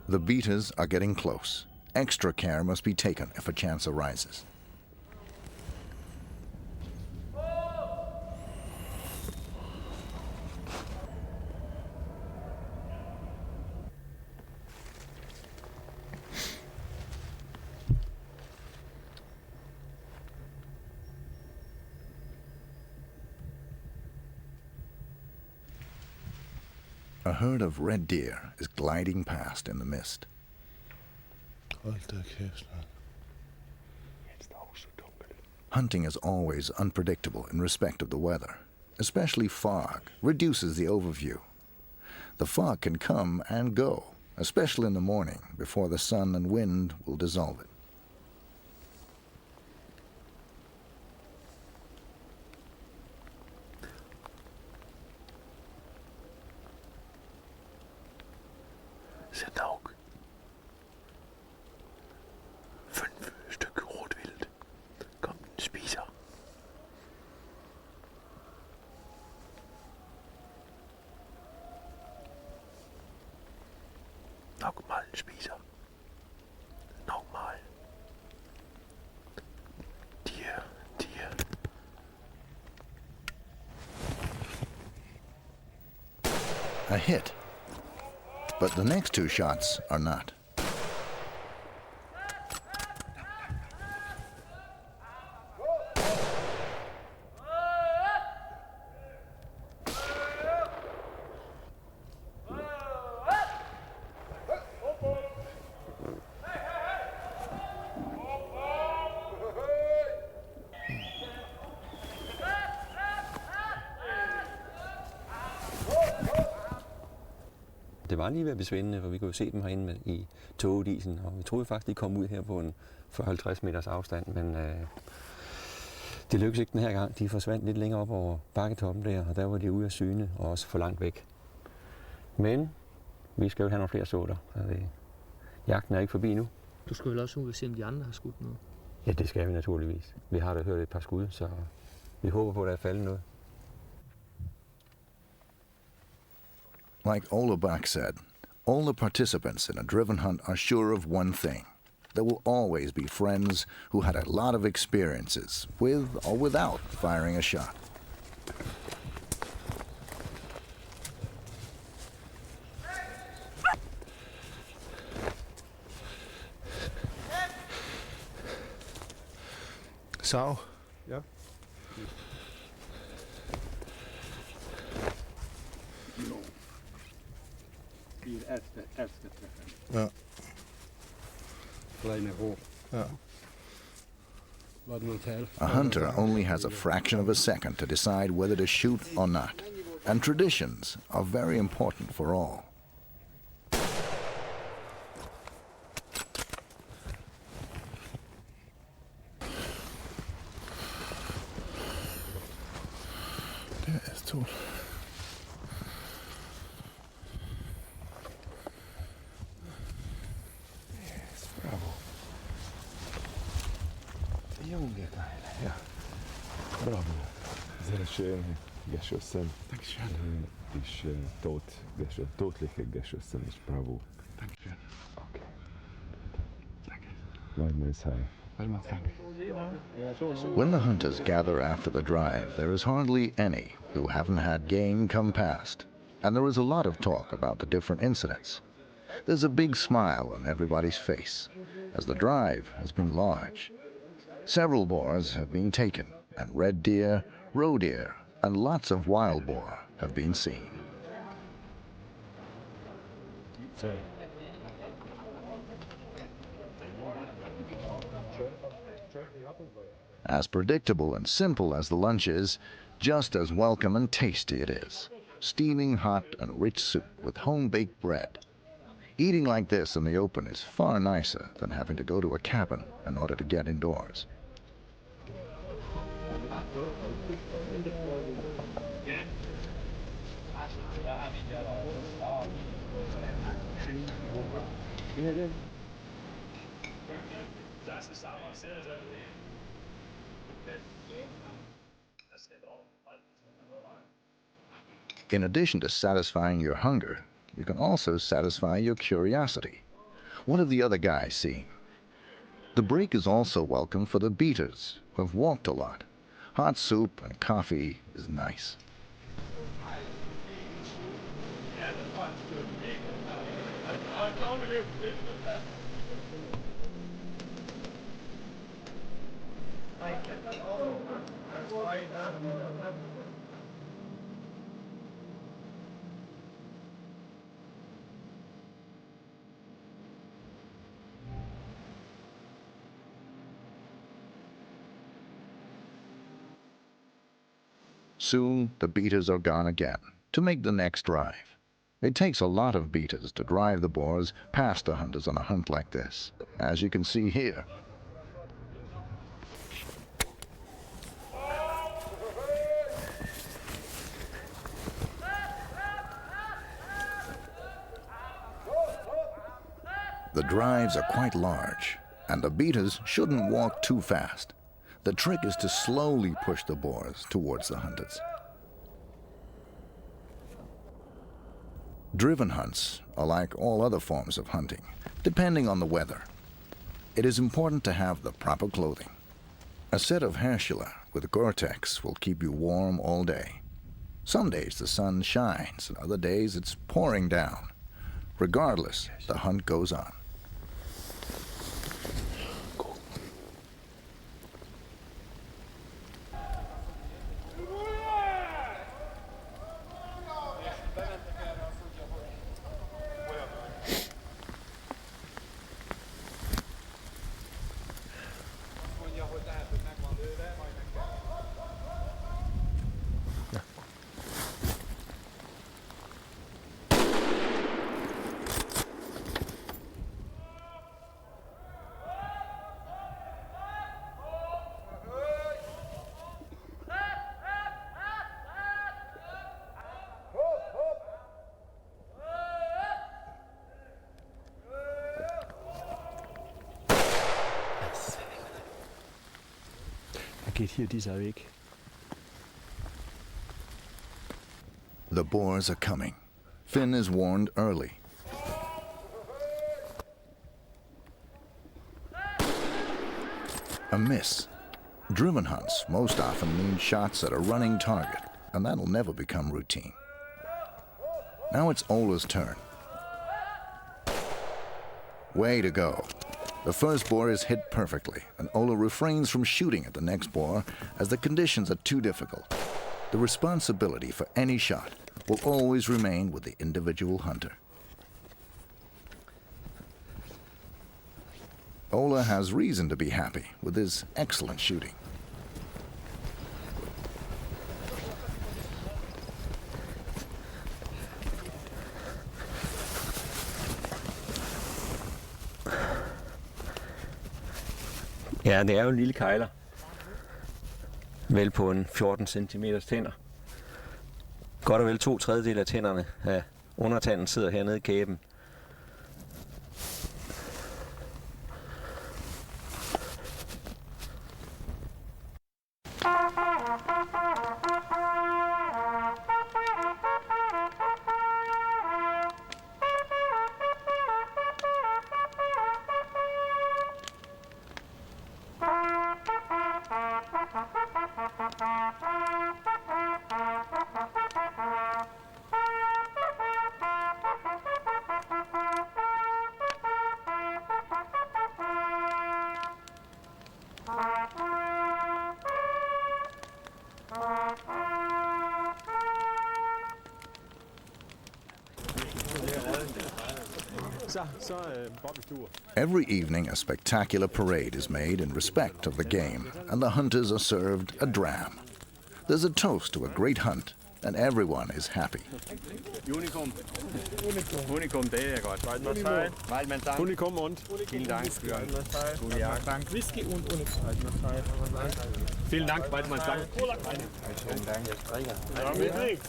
The beaters are getting close. Extra care must be taken if a chance arises. A herd of red deer is gliding past in the mist. Hunting is always unpredictable in respect of the weather. Especially fog reduces the overview. The fog can come and go, especially in the morning before the sun and wind will dissolve it. Sæt nok 5 stykker rotvildt. Kom, den spiser. Nok mal spiser. Nok mal. Deer. A hit. But the next 2 shots are not. Det var lige ved at blive svindende, for vi kunne se dem herinde i tågedisen, og vi troede faktisk, de kom ud her på en 40-50 meters afstand, men det lykkedes ikke den her gang. De forsvandt lidt længere op over bakketoppen der, og der var de ude af syne og også for langt væk. Men vi skal jo have nogle flere såter, så jagten er ikke forbi nu. Du skal vel også ud og se, om de andre har skudt noget? Ja, det skal vi naturligvis. Vi har da hørt et par skud, så vi håber på, at der er faldet noget. Like Ole Bak said, all the participants in a driven hunt are sure of one thing. There will always be friends who had a lot of experiences, with or without firing a shot. Sav? Ja. Ja. Ja. A hunter only has a fraction of a second to decide whether to shoot or not, and traditions are very important for all. Det er stort. Ja. Bravo. Sehr schön geschossen. Dankeschön. Ist tödlich geschossen. Ist bravo. Dankeschön. Okay. Danke. Weidmanns high. Weidmanns danke. When the hunters gather after the drive, there is hardly any who haven't had game come past, and there is a lot of talk about the different incidents. There's a big smile on everybody's face, as the drive has been large. Several boars have been taken, and red deer, roe deer, and lots of wild boar have been seen. As predictable and simple as the lunch is, just as welcome and tasty it is. Steaming hot and rich soup with home-baked bread. Eating like this in the open is far nicer than having to go to a cabin in order to get indoors. In addition to satisfying your hunger, you can also satisfy your curiosity What have the other guys seen? The break is also welcome for the beaters, who have walked a lot. Hot soup and coffee is nice. Soon the beaters are gone again to make the next drive. It takes a lot of beaters to drive the boars past the hunters on a hunt like this, as you can see here. The drives are quite large, and the beaters shouldn't walk too fast. The trick is to slowly push the boars towards the hunters. Driven hunts are like all other forms of hunting, depending on the weather. It is important to have the proper clothing. A set of Herschula with Gore-Tex will keep you warm all day. Some days the sun shines, and other days it's pouring down. Regardless, the hunt goes on. Geht hier dieser Weg. The boars are coming. Finn is warned early. A miss. Driven hunts most often mean shots at a running target, and that'll never become routine. Now it's Ola's turn. Way to go. The first boar is hit perfectly, and Ola refrains from shooting at the next boar as the conditions are too difficult. The responsibility for any shot will always remain with the individual hunter. Ola has reason to be happy with his excellent shooting. Ja, det er jo en lille kejler. Vel på en 14 cm tænder. Godt og vel 2/3 af tænderne af undertanden sidder hernede i kæben. Every evening, a spectacular parade is made in respect of the game, and the hunters are served a dram. There's a toast to a great hunt, and everyone is happy. Unikum. Unikum, det er godt. Waldmannsheil. Waldmannsheil. Unikum und. Vielen Dank für gute Jagd. Whisky und Waldmannsheil. Vielen Dank, Waldmannsheil. Vielen Dank. Ja, mit nichts.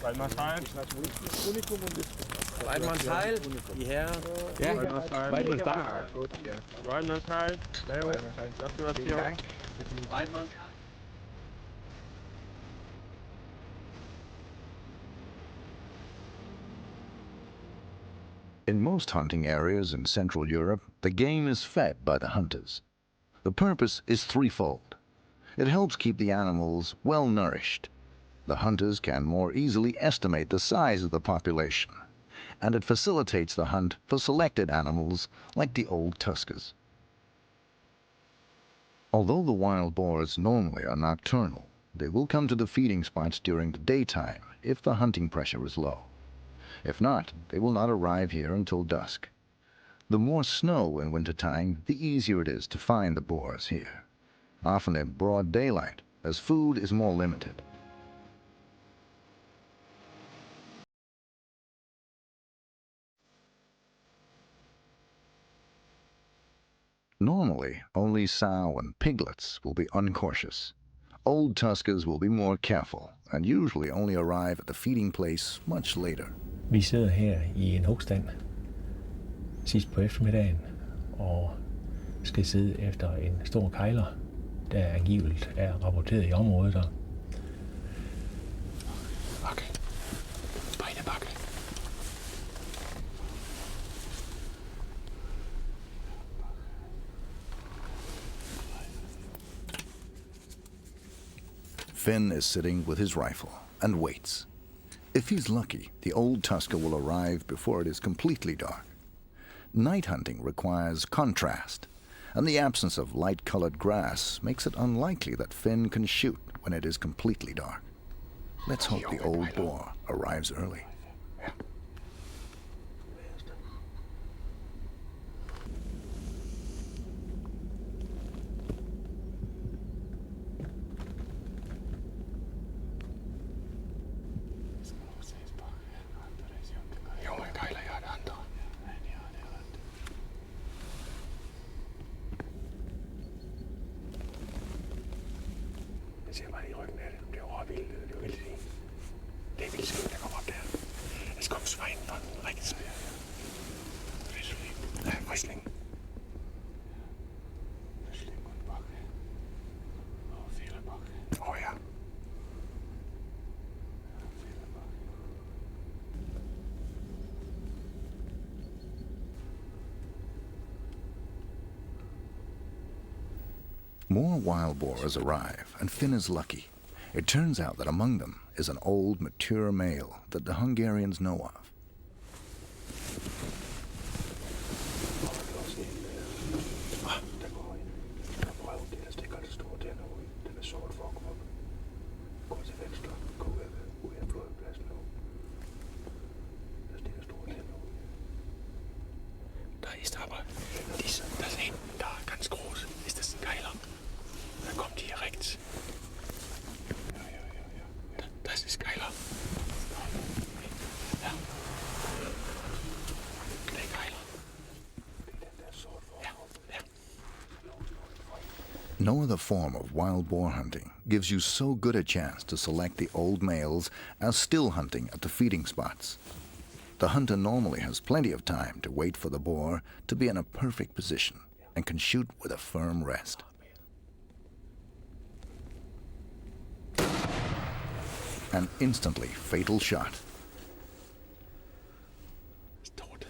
Waldmannsheil. Unikum und Whisky. Waldmannsheil. Die Herren. Ja, Waldmannsheil. Gut, ja. Waldmannsheil. Leo. Vielen Dank. Waldmannsheil. In most hunting areas in Central Europe, the game is fed by the hunters. The purpose is threefold. It helps keep the animals well nourished. The hunters can more easily estimate the size of the population, and it facilitates the hunt for selected animals like the old tuskers. Although the wild boars normally are nocturnal, they will come to the feeding spots during the daytime if the hunting pressure is low. If not, they will not arrive here until dusk. The more snow in wintertime, the easier it is to find the boars here, often in broad daylight, as food is more limited. Normally, only sow and piglets will be uncautious. Old tuskers will be more careful and usually only arrive at the feeding place much later. Vi sidder her i en hugstand sidst på eftermiddagen og skal sidde efter en stor kejler, der angiveligt er rapporteret i området der. Bakke. Beine bakke. Finn is sitting with his rifle and waits. If he's lucky, the old tusker will arrive before it is completely dark. Night hunting requires contrast, and the absence of light-colored grass makes it unlikely that Finn can shoot when it is completely dark. Let's hope the old boar arrives early. Jeg ser bare lige ryggen af det. Det er råvildt. Det er vildt fint. Det er vildt skidt, der kommer op der. Jeg skal komme svejen for den rigtig. Ja, Frisling. Frisling og en bakke. Og fældebakke. Åh ja. More wild boars arrive, and Finn is lucky. It turns out that among them is an old, mature male that the Hungarians know of. Der er i stapper. Der er en, der er ganske groß. Ist das ein Geiler? Da kommt die direkt. Ja. Das ist Geiler. Ja. Det er Geiler. Ja. No other form of wild boar hunting gives you so good a chance to select the old males as still hunting at the feeding spots. The hunter normally has plenty of time to wait for the boar to be in a perfect position and can shoot with a firm rest. An instantly fatal shot. Stort.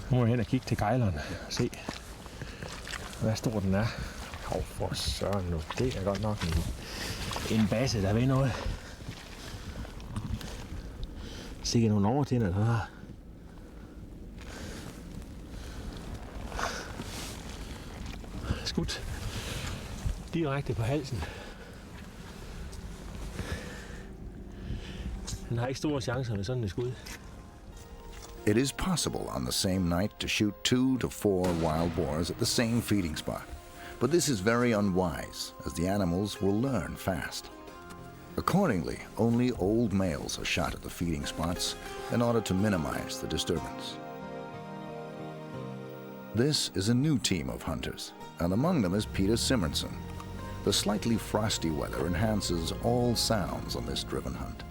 Nu må jeg hen og kigge til kejleren og se, hvad stor den er. Hov, for søren nu. Det er godt nok en basse, der ved noget. Sikkert nogle overtænder, der har. Skudt direkte på halsen. Den har ikke store chancer med sådan et skud. It is possible on the same night to shoot 2 to 4 wild boars at the same feeding spot, but this is very unwise as the animals will learn fast. Accordingly, only old males are shot at the feeding spots in order to minimize the disturbance. This is a new team of hunters, and among them is Peter Simmertson. The slightly frosty weather enhances all sounds on this driven hunt.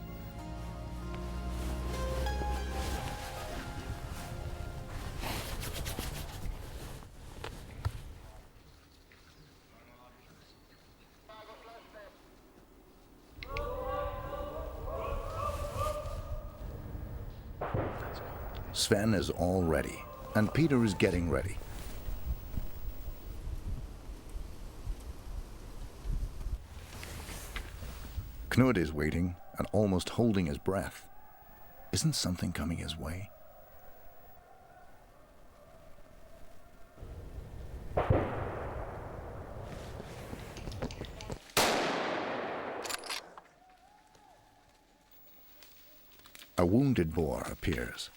That's Sven is all ready, and Peter is getting ready. Knud is waiting and almost holding his breath. Isn't something coming his way? A wounded boar appears.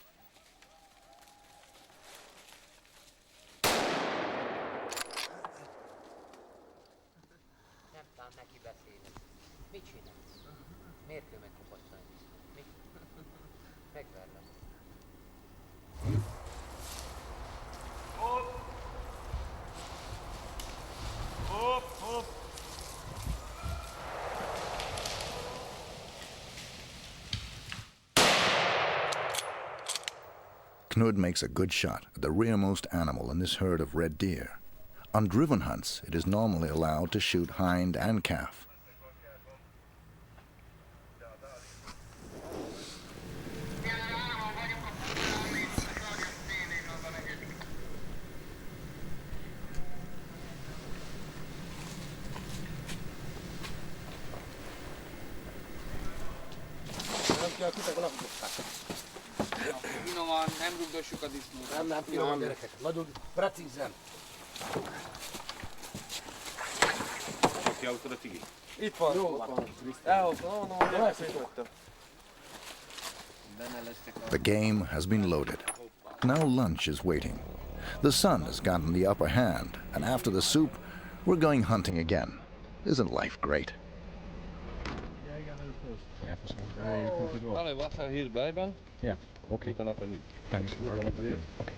Nem tudom neki beszélni. Mit csinálsz? Miért kell megkopasztani? Mi? Megverlek. Knud makes a good shot at the rearmost animal in this herd of red deer. On driven hunts, it is normally allowed to shoot hind and calf. Finoman, nem rugdossuk a disznót. Nem, finoman gyerekek. Nagyon precízen. Kiausztod a cigi? Itt van. Jó van. Elhoztam. Elszétottam. The game has been loaded. Now lunch is waiting. The sun has gotten the upper hand, and after the soup, we're going hunting again. Isn't life great? Allee, wat ga je hierbij ben? Ja, oké. Dan op en nu. Thanks. Oké.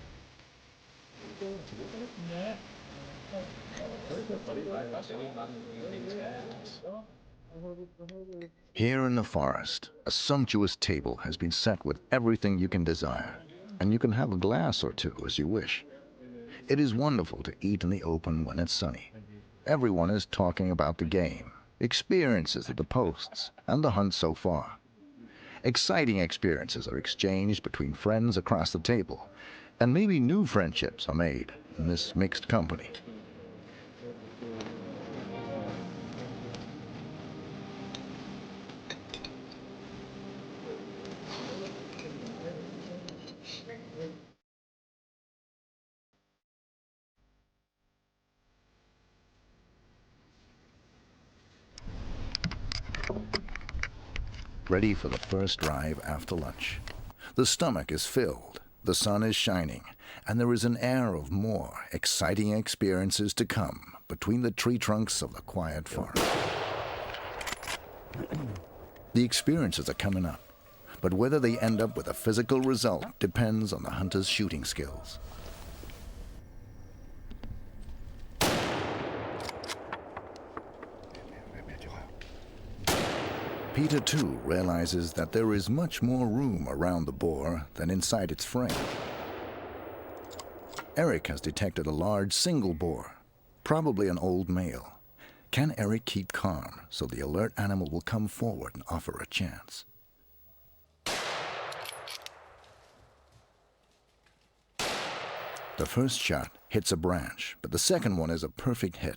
Here in the forest, a sumptuous table has been set with everything you can desire, and you can have a glass or two as you wish. It is wonderful to eat in the open when it's sunny. Everyone is talking about the game, experiences at the posts, and the hunt so far. Exciting experiences are exchanged between friends across the table, and maybe new friendships are made in this mixed company. Ready for the first drive after lunch. The stomach is filled, the sun is shining, and there is an air of more exciting experiences to come between the tree trunks of the quiet forest. The experiences are coming up, but whether they end up with a physical result depends on the hunter's shooting skills. Peter, too, realizes that there is much more room around the boar than inside its frame. Eric has detected a large single boar, probably an old male. Can Eric keep calm so the alert animal will come forward and offer a chance? The first shot hits a branch, but the second one is a perfect hit.